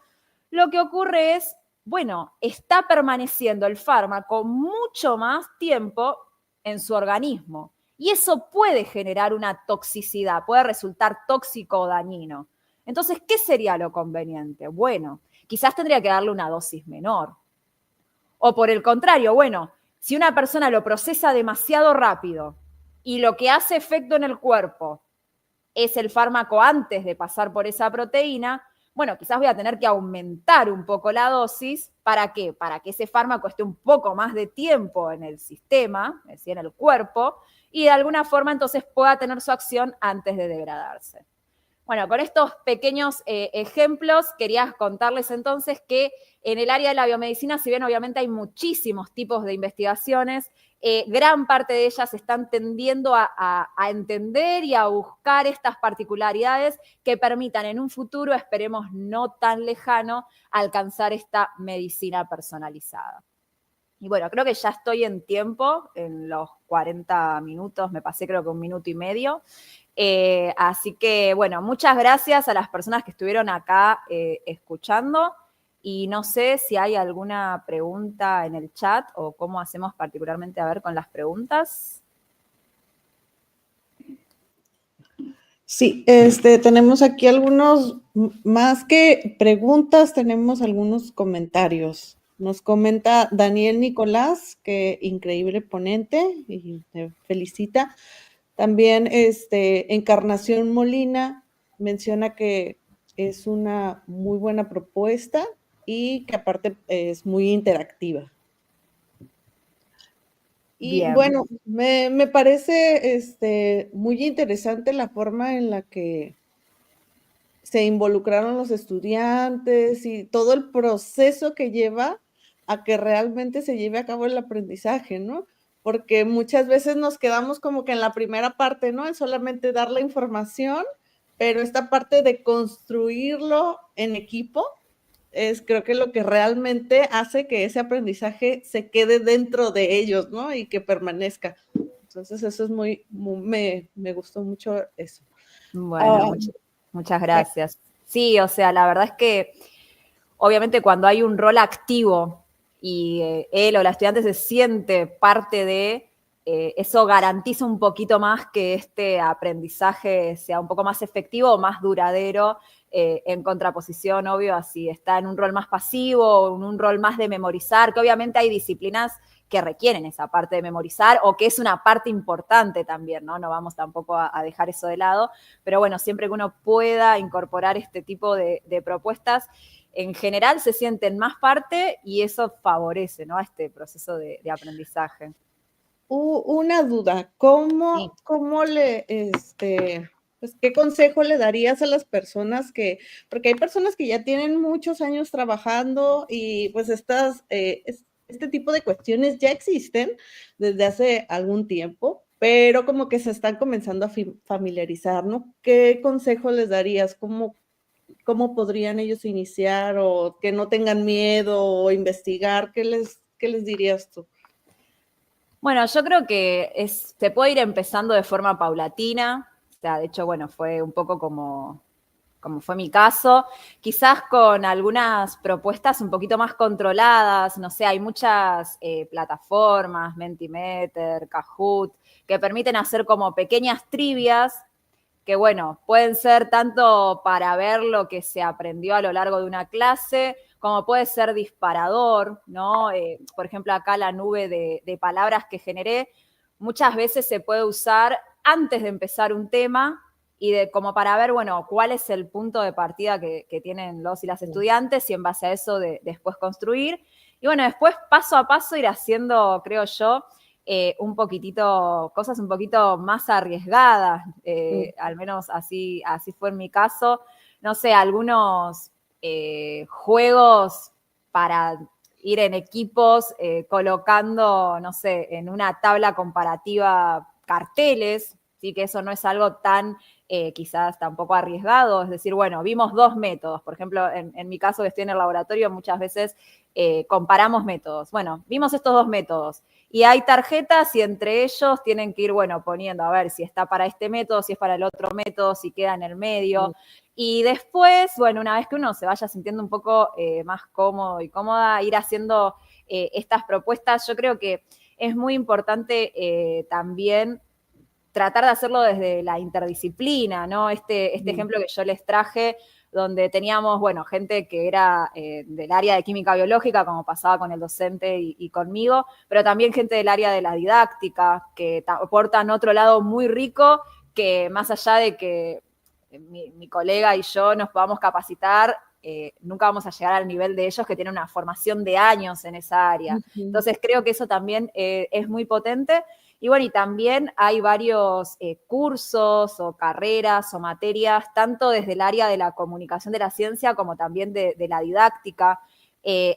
lo que ocurre es, bueno, está permaneciendo el fármaco mucho más tiempo en su organismo. Y eso puede generar una toxicidad, puede resultar tóxico o dañino. Entonces, ¿qué sería lo conveniente? Bueno, quizás tendría que darle una dosis menor. O por el contrario, bueno, si una persona lo procesa demasiado rápido y lo que hace efecto en el cuerpo es el fármaco antes de pasar por esa proteína, bueno, quizás voy a tener que aumentar un poco la dosis. ¿Para qué? Para que ese fármaco esté un poco más de tiempo en el sistema, es decir, en el cuerpo, y de alguna forma entonces pueda tener su acción antes de degradarse. Bueno, con estos pequeños ejemplos quería contarles entonces que en el área de la biomedicina, si bien obviamente hay muchísimos tipos de investigaciones, gran parte de ellas están tendiendo a entender y a buscar estas particularidades que permitan en un futuro, esperemos no tan lejano, alcanzar esta medicina personalizada. Y bueno, creo que ya estoy en tiempo, en los 40 minutos, me pasé creo que 1 minuto y medio. Así que, bueno, muchas gracias a las personas que estuvieron acá escuchando. Y no sé si hay alguna pregunta en el chat o cómo hacemos particularmente a ver con las preguntas. Sí, tenemos aquí algunos, más que preguntas, tenemos algunos comentarios. Nos comenta Daniel Nicolás, que increíble ponente, y te felicita. También Encarnación Molina menciona que es una muy buena propuesta y que aparte es muy interactiva. Y Bien. bueno, me parece muy interesante la forma en la que se involucraron los estudiantes y todo el proceso que lleva a que realmente se lleve a cabo el aprendizaje, ¿no? Porque muchas veces nos quedamos como que en la primera parte, ¿no? En solamente dar la información, pero esta parte de construirlo en equipo es creo que lo que realmente hace que ese aprendizaje se quede dentro de ellos, ¿no? Y que permanezca. Entonces eso es me gustó mucho eso. Bueno, muchas gracias. Sí, o sea, la verdad es que obviamente cuando hay un rol activo y él o la estudiante se siente parte de, eso garantiza un poquito más que este aprendizaje sea un poco más efectivo o más duradero, en contraposición, obvio, a si está en un rol más pasivo o en un rol más de memorizar, que obviamente hay disciplinas que requieren esa parte de memorizar o que es una parte importante también, ¿no? No vamos tampoco a dejar eso de lado, pero bueno, siempre que uno pueda incorporar este tipo de propuestas, en general se sienten más parte y eso favorece, ¿no?, a este proceso de aprendizaje. Una duda, Sí. ¿cómo pues, qué consejo le darías a las personas porque hay personas que ya tienen muchos años trabajando y pues este tipo de cuestiones ya existen desde hace algún tiempo, pero como que se están comenzando a familiarizar, ¿no? ¿Qué consejo les darías? ¿Cómo podrían ellos iniciar o que no tengan miedo o investigar? ¿Qué les dirías tú? Bueno, yo creo que se puede ir empezando de forma paulatina. O sea, de hecho, bueno, fue un poco como fue mi caso, quizás con algunas propuestas un poquito más controladas, no sé, hay muchas plataformas, Mentimeter, Kahoot, que permiten hacer como pequeñas trivias que, bueno, pueden ser tanto para ver lo que se aprendió a lo largo de una clase, como puede ser disparador, ¿no? Por ejemplo, acá la nube de palabras que generé, muchas veces se puede usar antes de empezar un tema y como para ver, bueno, cuál es el punto de partida que tienen los y las estudiantes y en base a eso después construir. Y bueno, después paso a paso ir haciendo, creo yo, cosas un poquito más arriesgadas, al menos así fue en mi caso. No sé, algunos juegos para ir en equipos colocando, no sé, en una tabla comparativa carteles, sí, que eso no es algo tan quizás tampoco arriesgado, es decir, bueno, vimos dos métodos, por ejemplo, en mi caso que estoy en el laboratorio, muchas veces comparamos métodos. Bueno, vimos estos dos métodos y hay tarjetas y entre ellos tienen que ir, bueno, poniendo a ver si está para este método, si es para el otro método, si queda en el medio. Y después, bueno, una vez que uno se vaya sintiendo un poco más cómodo y cómoda, ir haciendo estas propuestas, yo creo que es muy importante también tratar de hacerlo desde la interdisciplina, ¿no? Este ejemplo que yo les traje, donde teníamos, bueno, gente que era del área de química biológica, como pasaba con el docente y conmigo, pero también gente del área de la didáctica, que aportan otro lado muy rico, que más allá de que mi colega y yo nos podamos capacitar, nunca vamos a llegar al nivel de ellos que tienen una formación de años en esa área. Entonces creo que eso también es muy potente. Y bueno, y también hay varios cursos o carreras o materias, tanto desde el área de la comunicación de la ciencia como también de la didáctica.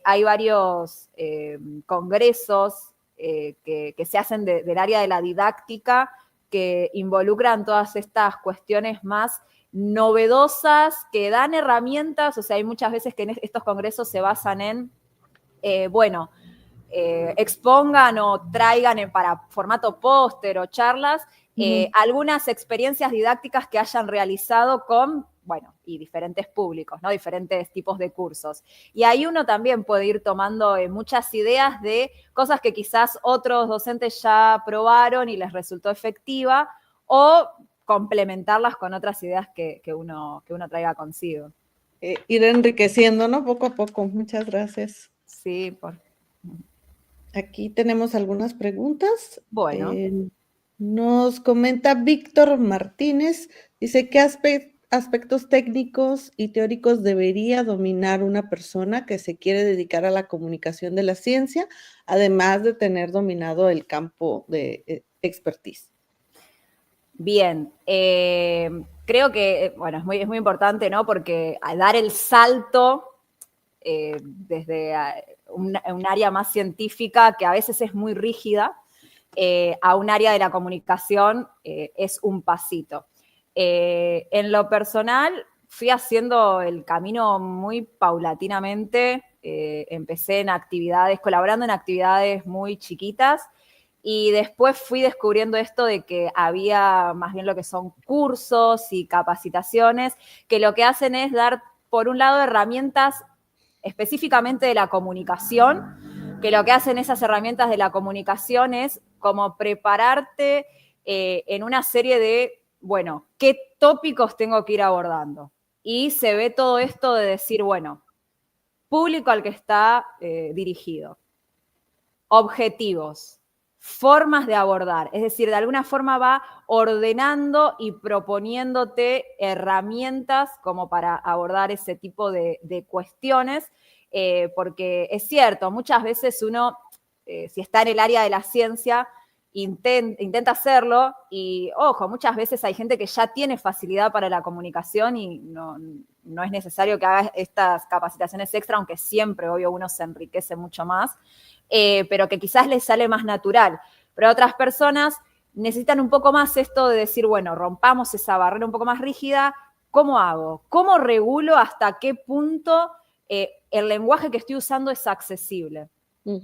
Hay varios congresos que se hacen del área de la didáctica que involucran todas estas cuestiones más novedosas, que dan herramientas, o sea, hay muchas veces que en estos congresos se basan en, bueno, expongan o traigan para formato póster o charlas algunas experiencias didácticas que hayan realizado con, bueno, y diferentes públicos, ¿no? Diferentes tipos de cursos. Y ahí uno también puede ir tomando muchas ideas de cosas que quizás otros docentes ya probaron y les resultó efectiva, o complementarlas con otras ideas que uno traiga consigo. Ir enriqueciendo, ¿no? Poco a poco. Muchas gracias. Sí, Aquí tenemos algunas preguntas. bueno. Nos comenta Víctor Martínez, dice, ¿qué aspectos técnicos y teóricos debería dominar una persona que se quiere dedicar a la comunicación de la ciencia, además de tener dominado el campo de expertise? Bien, creo que, bueno, es muy importante, ¿no? Porque al dar el salto desde un área más científica, que a veces es muy rígida, a un área de la comunicación es un pasito. En lo personal, fui haciendo el camino muy paulatinamente. Empecé en actividades, colaborando en actividades muy chiquitas, y después fui descubriendo esto de que había más bien lo que son cursos y capacitaciones, que lo que hacen es dar, por un lado, herramientas específicamente de la comunicación, que lo que hacen esas herramientas de la comunicación es como prepararte en una serie de, bueno, ¿qué tópicos tengo que ir abordando? Y se ve todo esto de decir, bueno, público al que está dirigido, objetivos, formas de abordar, es decir, de alguna forma va ordenando y proponiéndote herramientas como para abordar ese tipo de cuestiones, porque es cierto, muchas veces uno, si está en el área de la ciencia, intenta hacerlo y, ojo, muchas veces hay gente que ya tiene facilidad para la comunicación y no es necesario que haga estas capacitaciones extra, aunque siempre, obvio, uno se enriquece mucho más, pero que quizás les sale más natural. Pero otras personas necesitan un poco más esto de decir, bueno, rompamos esa barrera un poco más rígida. ¿Cómo hago? ¿Cómo regulo hasta qué punto el lenguaje que estoy usando es accesible?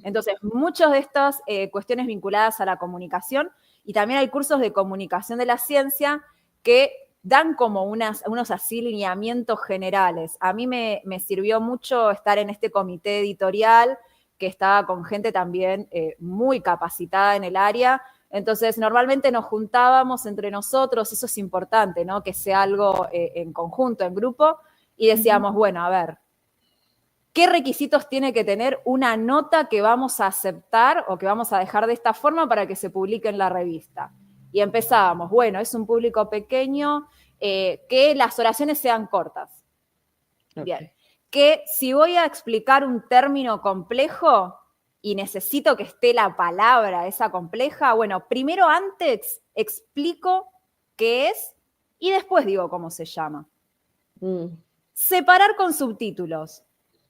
Entonces, muchas de estas cuestiones vinculadas a la comunicación, y también hay cursos de comunicación de la ciencia que dan como unos así lineamientos generales. A mí me sirvió mucho estar en este comité editorial, que estaba con gente también muy capacitada en el área. Entonces, normalmente nos juntábamos entre nosotros, eso es importante, ¿no? Que sea algo en conjunto, en grupo, y decíamos, bueno, a ver, ¿qué requisitos tiene que tener una nota que vamos a aceptar o que vamos a dejar de esta forma para que se publique en la revista? Y empezábamos, bueno, es un público pequeño, que las oraciones sean cortas. Okay. Bien. Que si voy a explicar un término complejo y necesito que esté la palabra esa compleja, bueno, primero antes explico qué es y después digo cómo se llama. Separar con subtítulos.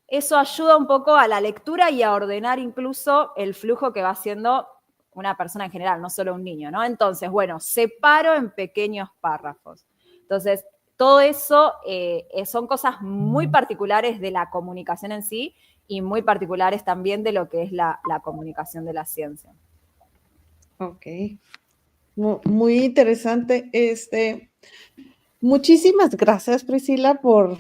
Eso ayuda un poco a la lectura y a ordenar incluso el flujo que va haciendo una persona en general, no solo un niño, ¿no? Entonces, bueno, separo en pequeños párrafos. Entonces, todo eso son cosas muy particulares de la comunicación en sí y muy particulares también de lo que es la comunicación de la ciencia. Ok. Muy interesante. Muchísimas gracias, Priscila, por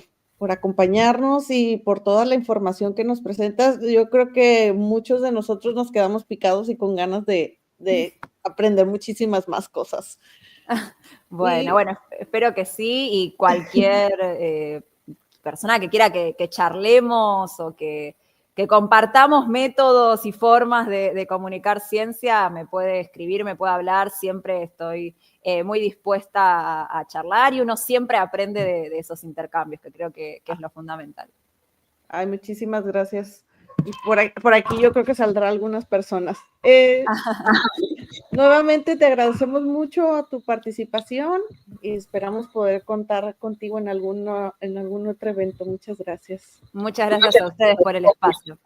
acompañarnos y por toda la información que nos presentas. Yo creo que muchos de nosotros nos quedamos picados y con ganas de aprender muchísimas más cosas. Bueno, espero que sí, y cualquier persona que quiera que charlemos o que compartamos métodos y formas de comunicar ciencia, me puede escribir, me puede hablar, siempre estoy muy dispuesta a charlar, y uno siempre aprende de esos intercambios, que creo que es lo fundamental. Ay, muchísimas gracias. Y por aquí yo creo que saldrá algunas personas. Nuevamente te agradecemos mucho tu participación y esperamos poder contar contigo en algún otro evento. Muchas gracias. Muchas gracias a ustedes por el espacio.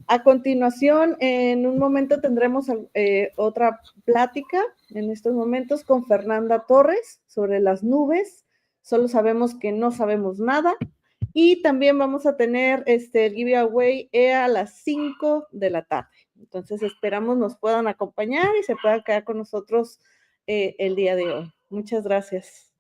A continuación, en un momento tendremos otra plática en estos momentos con Fernanda Torres sobre las nubes. Solo sabemos que no sabemos nada. Y también vamos a tener el giveaway a las 5 de la tarde. Entonces esperamos nos puedan acompañar y se puedan quedar con nosotros el día de hoy. Muchas gracias.